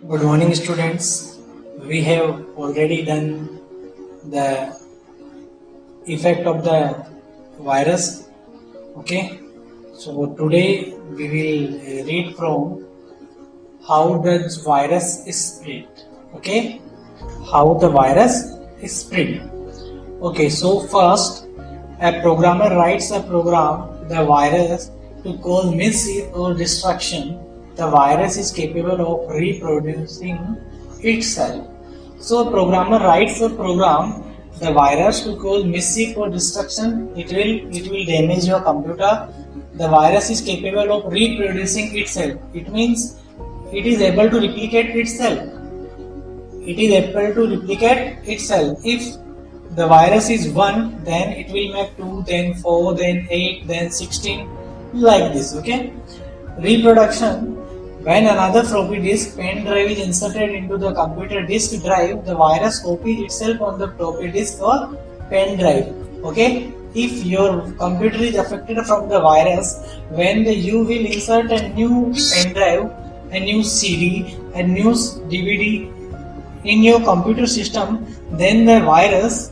Good morning, students. We have already done the effect of the virus. Okay, so today we will read from how does virus is spread. Okay, how the virus is spread. Okay, so first a programmer writes a program, the virus, to cause mischief or destruction. The virus is capable of reproducing itself. So a programmer writes a program, the virus, to cause mischief or destruction. It will damage your computer. The virus is capable of reproducing itself. It means it is able to replicate itself. It is able to replicate itself. If the virus is 1, then it will make 2, then 4, then 8, then 16, like this. Okay. Reproduction. When another floppy disk pen drive is inserted into the computer disk drive, the virus copies itself on the floppy disk or pen drive. Okay. If your computer is affected from the virus, when you will insert a new pen drive, a new CD, a new DVD in your computer system, then the virus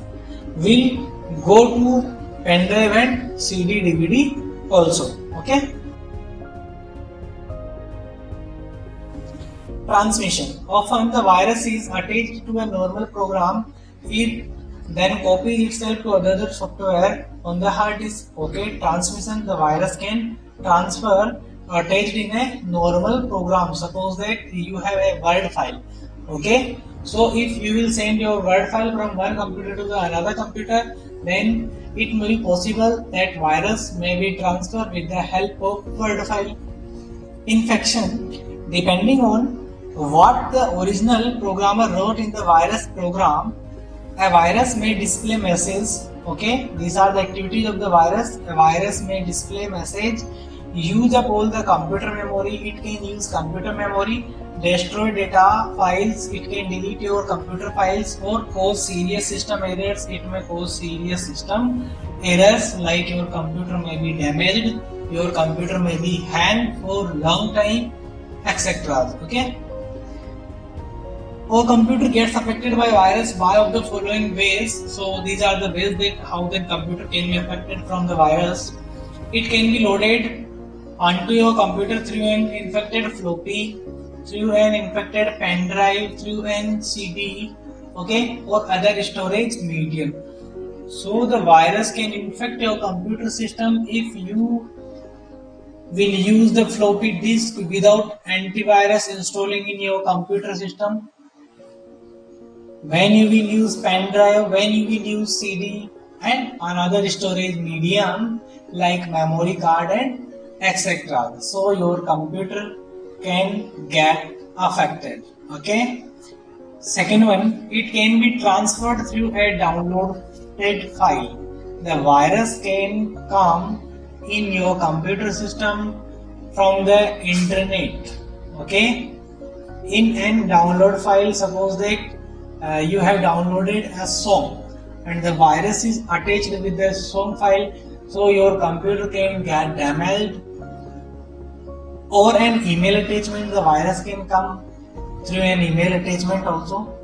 will go to pen drive and CD DVD also. Okay. Transmission. Often the virus is attached to a normal program. It then copies itself to other software on the hard disk. Okay. Transmission. The virus can transfer attached in a normal program. Suppose that you have a Word file. Okay. So if you will send your Word file from one computer to the another computer, then it may be possible that virus may be transferred with the help of Word file. Infection. Depending on what the original programmer wrote in the virus program, a virus may display message. Okay, these are the activities of the virus. A virus may display message, use up all the computer memory. It can use computer memory, destroy data files. It can delete your computer files or cause serious system errors. It may cause serious system errors like your computer may be damaged, your computer may be hanged for long time, etc. Okay. Our computer gets affected by virus by of the following ways. So these are the ways that how the computer can be affected from the virus. It can be loaded onto your computer through an infected floppy, through an infected pen drive, through an CD, okay, or other storage medium. So the virus can infect your computer system if you will use the floppy disk without antivirus installing in your computer system. When you will use pen drive, when you will use CD and another storage medium like memory card and etc. So your computer can get affected. Okay. Second one, it can be transferred through a downloaded file. The virus can come in your computer system from the internet. Okay. In an download file, suppose that you have downloaded a song and the virus is attached with the song file, so your computer can get damaged. Or an email attachment, the virus can come through an email attachment also.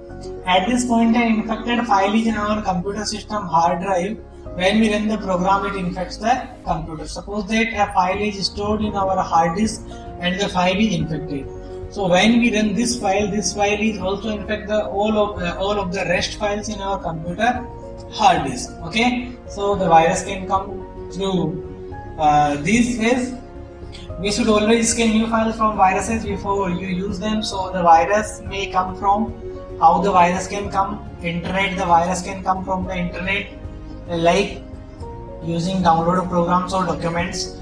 At this point, an infected file is in our computer system hard drive. When we run the program, it infects the computer. Suppose that a file is stored in our hard disk and the file is infected. So when we run this file is also infect the all of the rest files in our computer hard disk. Okay, so the virus can come through these ways. We should always scan new files from viruses before you use them. So the virus may come from how the virus can come internet. The virus can come from the internet, like using downloaded programs or documents.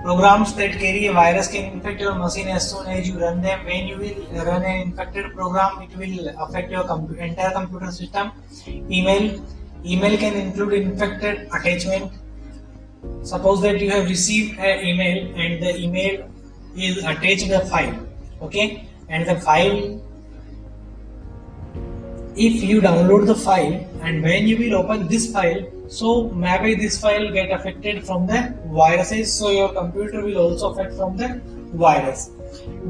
Programs that carry a virus can infect your machine as soon as you run them. When you will run an infected program, it will affect your entire computer system. Email can include infected attachment. Suppose that you have received an email and the email is attached to a file. Okay, and the file, if you download the file and when you will open this file, so maybe this file get affected from the viruses, so your computer will also affect from the virus.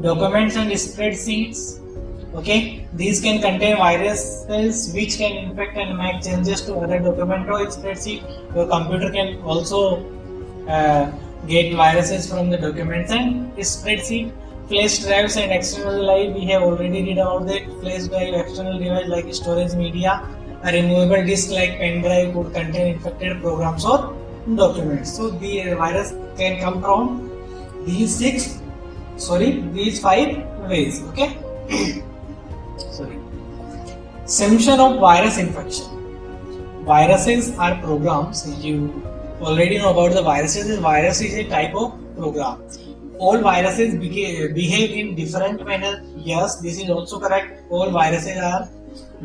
Documents and spreadsheets. Okay, these can contain viruses which can infect and make changes to other document or spreadsheet. Your computer can also get viruses from the documents and spreadsheet. Flash drives and external drive, we have already read about that. Flash drive, external device like storage media. A removable disk like pen drive could contain infected programs or documents. So the virus can come from these five ways. Okay. Symptom of virus infection. Viruses are programs. You already know about the viruses. Virus is a type of program. All viruses behave in different manner. Yes, this is also correct. All viruses are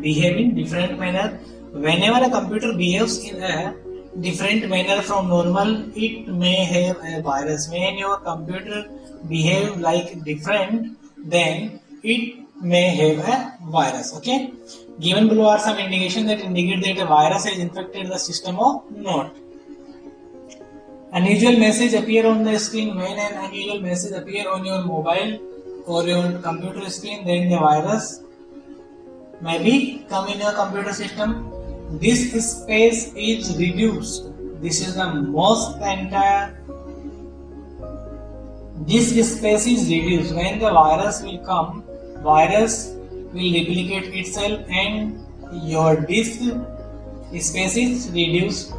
behave in different manner. Whenever a computer behaves in a different manner from normal, it may have a virus. When your computer behave like different, then it may have a virus. Okay. Given below are some indications that indicate that a virus has infected the system or not. Unusual message appear on the screen. When an unusual message appear on your mobile or your computer screen, then the virus may be come in your computer system. Disk space is reduced. This is the most entire. Disk space is reduced. When the virus will come, virus will replicate itself and your disk space is reduced.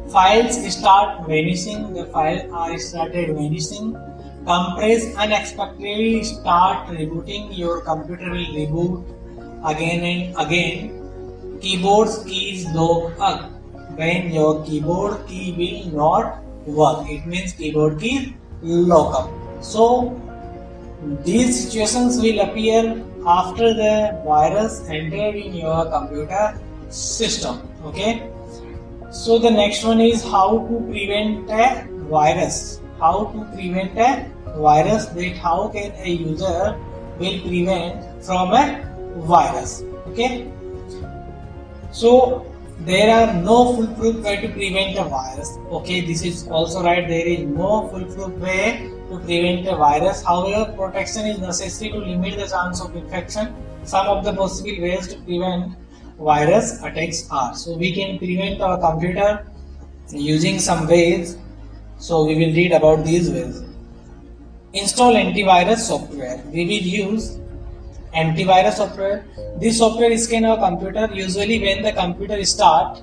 Files start vanishing. The files are started vanishing. Compress unexpectedly start rebooting. Your computer will reboot again and again. Keyboard's keys lock up. When your keyboard key will not work, it means keyboard key lock up. So these situations will appear after the virus entered in your computer system. Okay. So the next one is how to prevent a virus. How to prevent a virus, that how can a user will prevent from a virus. Okay. So there are no foolproof way to prevent a virus. Okay, this is also right. There is no foolproof way to prevent a virus. However, protection is necessary to limit the chance of infection. Some of the possible ways to prevent virus attacks are. So we can prevent our computer using some ways. So we will read about these ways. Install antivirus software. We will use antivirus software. This software scan our computer usually when the computer start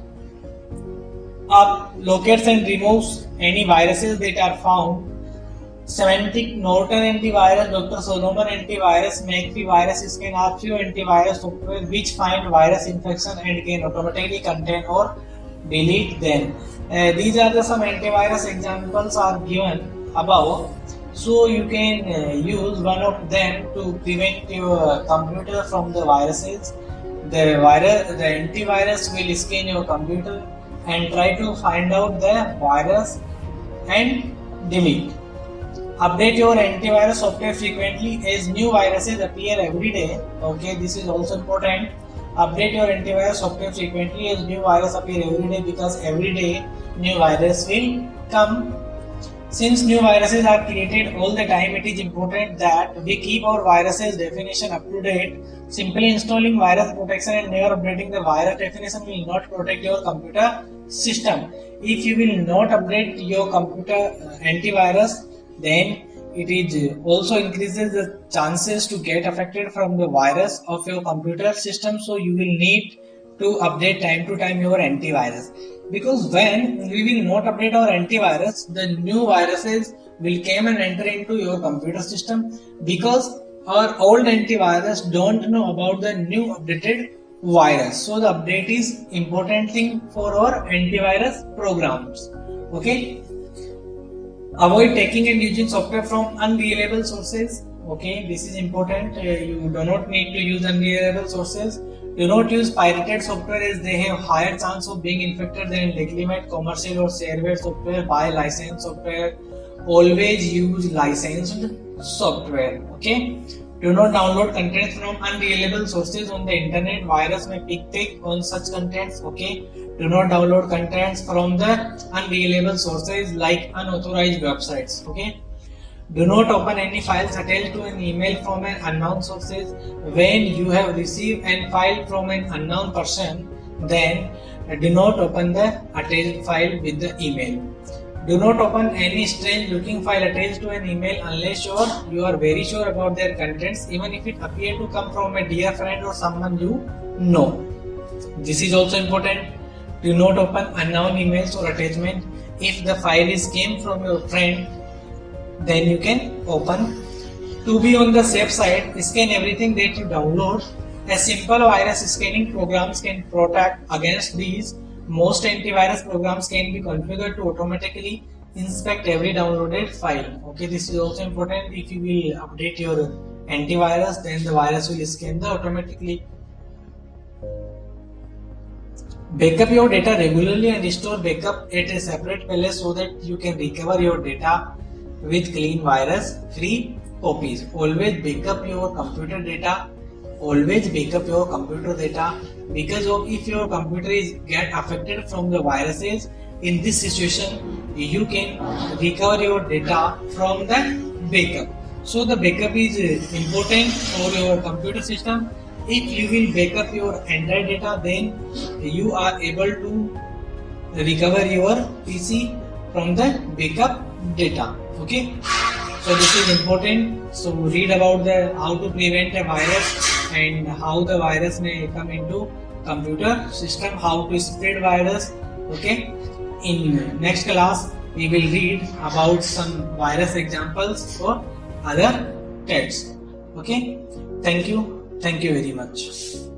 up, locates and removes any viruses that are found. Symantec, Norton antivirus, Dr. Solomon antivirus, McAfee virus scan are few antivirus software which find virus infection and can automatically contain or delete them. These are the some antivirus examples are given above. So you can use one of them to prevent your computer from the viruses. The antivirus will scan your computer and try to find out the virus and delete. Update your antivirus software frequently as new viruses appear every day. Okay, this is also important. Update your antivirus software frequently as new virus appear every day, because every day new virus will come. Since new viruses are created all the time, it is important that we keep our viruses definition up to date. Simply installing virus protection and never updating the virus definition will not protect your computer system. If you will not update your computer antivirus, then it is also increases the chances to get affected from the virus of your computer system. So you will need to update time to time your antivirus, because when we will not update our antivirus, the new viruses will come and enter into your computer system, because our old antivirus don't know about the new updated virus. So the update is important thing for our antivirus programs. Okay. Avoid taking and using software from unreliable sources. Okay, this is important. You do not need to use unreliable sources. Do not use pirated software as they have higher chance of being infected than legitimate commercial or shareware software. Buy licensed software. Always use licensed software. Okay. Do not download contents from unreliable sources on the internet. Virus may pick on such contents. Okay. Do not download contents from the unreliable sources like unauthorized websites. Okay. Do not open any files attached to an email from an unknown sources. When you have received a file from an unknown person, then do not open the attached file with the email. Do not open any strange looking file attached to an email unless you are very sure about their contents, even if it appear to come from a dear friend or someone you know. This is also important. Do not open unknown emails or attachment. If the file came from your friend, then you can open. To be on the safe side, scan everything that you download. A simple virus scanning programs can protect against these. Most antivirus programs can be configured to automatically inspect every downloaded file. Okay, this is also important. If you will update your antivirus, then the virus will scan automatically. Backup your data regularly and store backup at a separate place so that you can recover your data with clean virus-free copies. Always backup your computer data. Because of if your computer is get affected from the viruses, in this situation you can recover your data from the backup. So the backup is important for your computer system. If you will backup your entire data, then you are able to recover your PC from the backup data. Okay, so this is important. So read about the how to prevent a virus and how the virus may come into computer system, how to spread virus. Okay, in next class we will read about some virus examples for other tests. Okay, thank you very much.